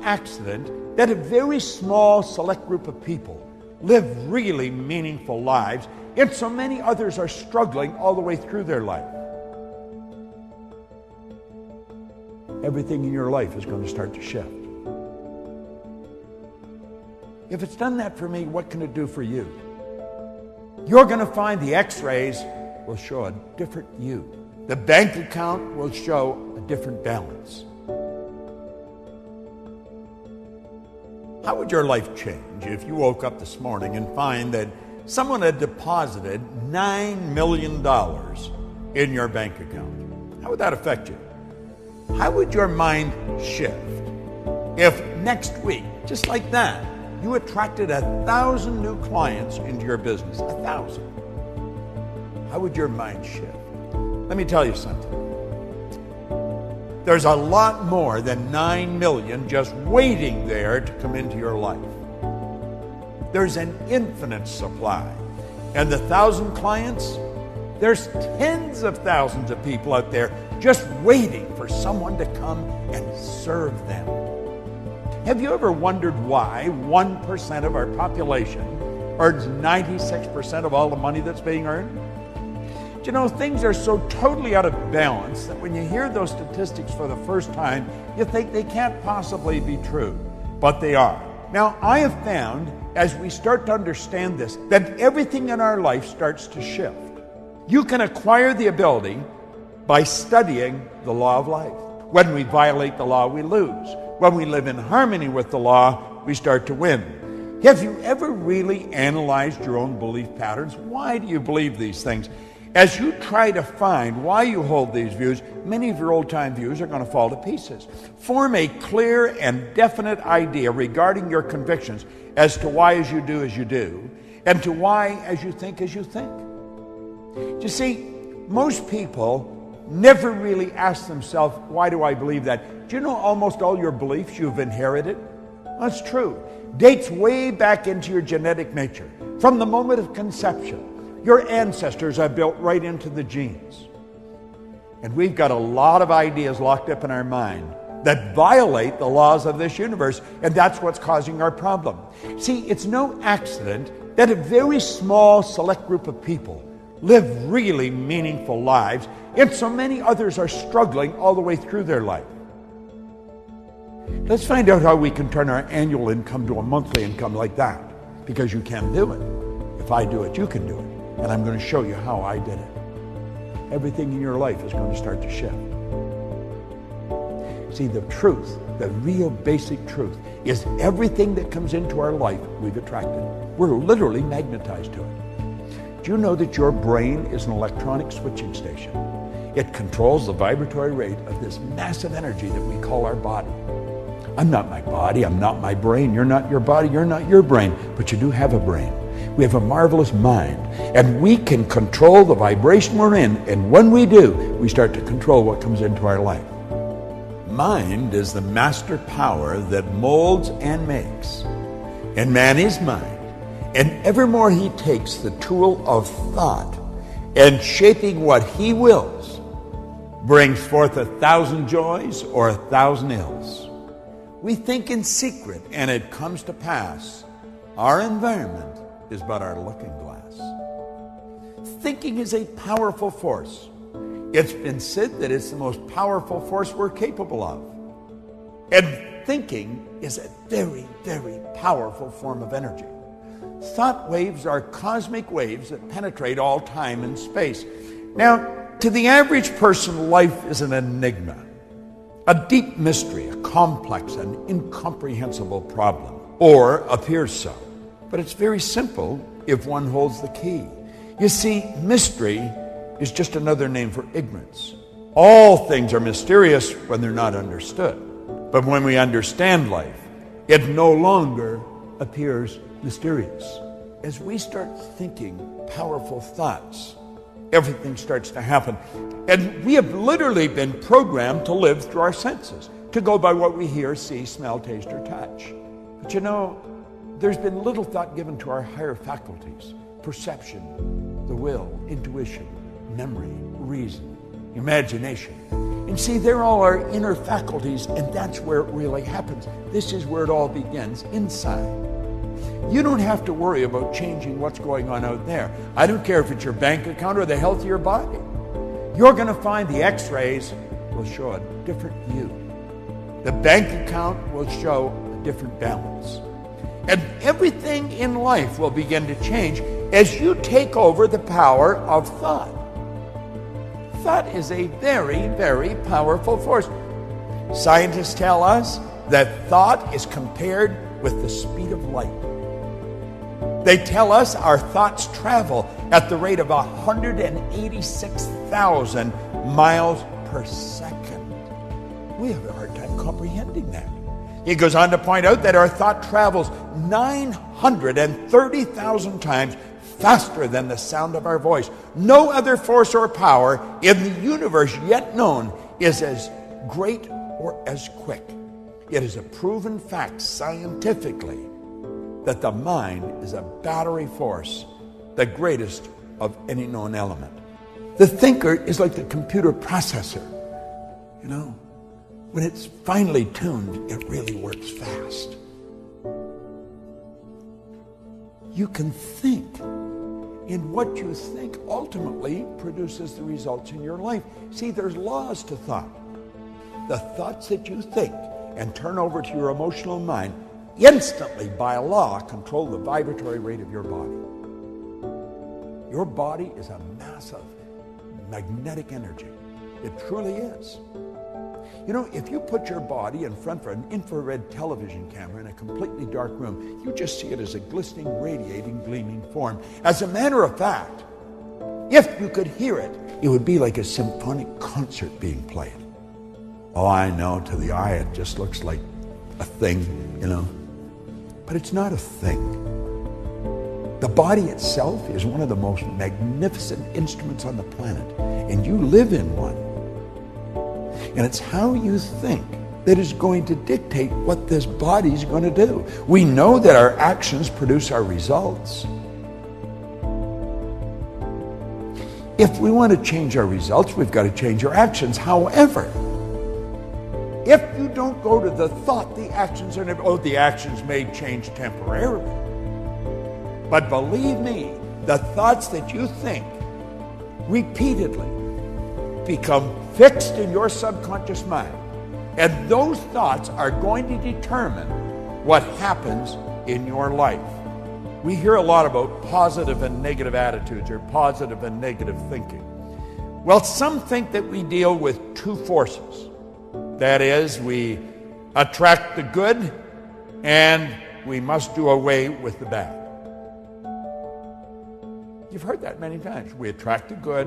accident that a very small select group of people live really meaningful lives, and so many others are struggling all the way through their life. Everything in your life is going to start to shift. If it's done that for me, what can it do for you? You're going to find the x-rays will show a different you. The bank account will show a different balance. How would your life change if you woke up this morning and find that someone had deposited $9 million in your bank account? How would that affect you? How would your mind shift if next week, just like that, you attracted 1,000 new clients into your business? 1,000. How would your mind shift? Let me tell you something. There's a lot more than 9 million just waiting there to come into your life. There's an infinite supply. And the 1,000 clients, there's tens of thousands of people out there just waiting for someone to come and serve them. Have you ever wondered why 1% of our population earns 96% of all the money that's being earned? You know, things are so totally out of balance that when you hear those statistics for the first time, you think they can't possibly be true, but they are. Now, I have found, as we start to understand this, that everything in our life starts to shift. You can acquire the ability by studying the law of life. When we violate the law, we lose. When we live in harmony with the law, we start to win. Have you ever really analyzed your own belief patterns? Why do you believe these things? As you try to find why you hold these views, many of your old-time views are going to fall to pieces. Form a clear and definite idea regarding your convictions as to why as you do, and to why as you think. You see, most people never really ask themselves, why do I believe that? Do you know almost all your beliefs you've inherited? That's true. Dates way back into your genetic nature. From the moment of conception, your ancestors are built right into the genes. And we've got a lot of ideas locked up in our mind that violate the laws of this universe, and that's what's causing our problem. See, it's no accident that a very small select group of people live really meaningful lives, and so many others are struggling all the way through their life. Let's find out how we can turn our annual income to a monthly income like that, because you can do it. If I do it, you can do it. And I'm going to show you how I did it. Everything in your life is going to start to shift. See, the truth, the real basic truth, is everything that comes into our life we've attracted. We're literally magnetized to it. Do you know that your brain is an electronic switching station? It controls the vibratory rate of this massive energy that we call our body. I'm not my body, I'm not my brain, you're not your body, you're not your brain, but you do have a brain. We have a marvelous mind, and we can control the vibration we're in, and when we do, we start to control what comes into our life. Mind is the master power that molds and makes, and man is mind, and evermore he takes the tool of thought and shaping what he wills, brings forth 1,000 joys or 1,000 ills. We think in secret, and it comes to pass. Our environment is but our looking glass. Thinking is a powerful force. It's been said that it's the most powerful force we're capable of. And thinking is a very, very powerful form of energy. Thought waves are cosmic waves that penetrate all time and space. Now, to the average person, life is an enigma, a deep mystery, a complex and incomprehensible problem, or appears so. But it's very simple if one holds the key. You see, mystery is just another name for ignorance. All things are mysterious when they're not understood. But when we understand life, it no longer appears mysterious. As we start thinking powerful thoughts, everything starts to happen. And we have literally been programmed to live through our senses, to go by what we hear, see, smell, taste, or touch. But you know, there's been little thought given to our higher faculties: perception, the will, intuition, memory, reason, imagination. And And see, they're all our inner faculties, and that's where it really happens. This is where it all begins, inside. You don't have to worry about changing what's going on out there. I don't care if it's your bank account or the health of your body. You're going to find the x-rays will show a different view. The bank account will show a different balance. And everything in life will begin to change as you take over the power of thought. Thought is a very, very powerful force. Scientists tell us that thought is compared with the speed of light. They tell us our thoughts travel at the rate of 186,000 miles per second. We have a hard time comprehending that. He goes on to point out that our thought travels 930,000 times faster than the sound of our voice. No other force or power in the universe yet known is as great or as quick. It is a proven fact scientifically that the mind is a battery force, the greatest of any known element. The thinker is like the computer processor. You know, when it's finely tuned, it really works fast. You can think, and what you think ultimately produces the results in your life. See, there's laws to thought. The thoughts that you think and turn over to your emotional mind instantly, by law, control the vibratory rate of your body. Your body is a massive magnetic energy. It truly is. You know, if you put your body in front of an infrared television camera in a completely dark room, you just see it as a glistening, radiating, gleaming form. As a matter of fact, if you could hear it, it would be like a symphonic concert being played. Oh, I know, to the eye it just looks like a thing, you know. But it's not a thing. The body itself is one of the most magnificent instruments on the planet, and you live in one. And it's how you think that is going to dictate what this body's going to do. We know that our actions produce our results. If we want to change our results, we've got to change our actions. However, if you don't go to the thought, the actions are never, the actions may change temporarily. But believe me, the thoughts that you think repeatedly become fixed in your subconscious mind. And those thoughts are going to determine what happens in your life. We hear a lot about positive and negative attitudes or positive and negative thinking. Well, some think that we deal with two forces. That is, we attract the good and we must do away with the bad. You've heard that many times. We attract the good,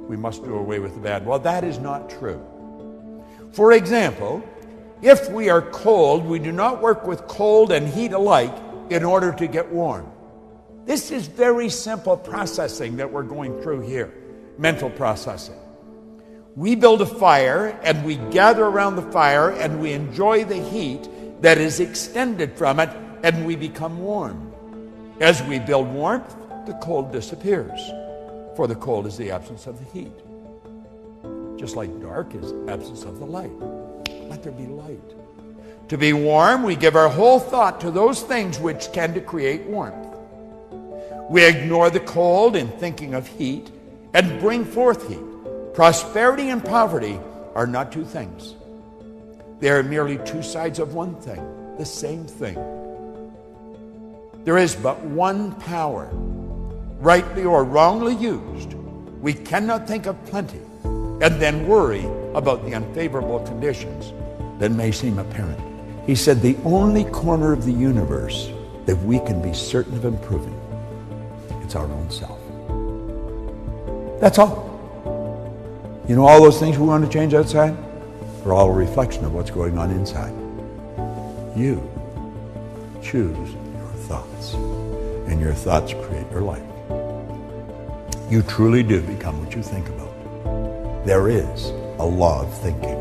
we must do away with the bad. Well, that is not true. For example, if we are cold, we do not work with cold and heat alike in order to get warm. This is very simple processing that we're going through here, mental processing. We build a fire and we gather around the fire and we enjoy the heat that is extended from it and we become warm. As we build warmth, the cold disappears, for the cold is the absence of the heat. Just like dark is absence of the light. Let there be light. To be warm, we give our whole thought to those things which tend to create warmth. We ignore the cold in thinking of heat and bring forth heat. Prosperity and poverty are not two things. They are merely two sides of one thing, the same thing. There is but one power. Rightly or wrongly used, we cannot think of plenty and then worry about the unfavorable conditions that may seem apparent. He said the only corner of the universe that we can be certain of improving, it's our own self. That's all. You know, all those things we want to change outside are all a reflection of what's going on inside. You choose your thoughts, and your thoughts create your life. You truly do become what you think about. There is a law of thinking.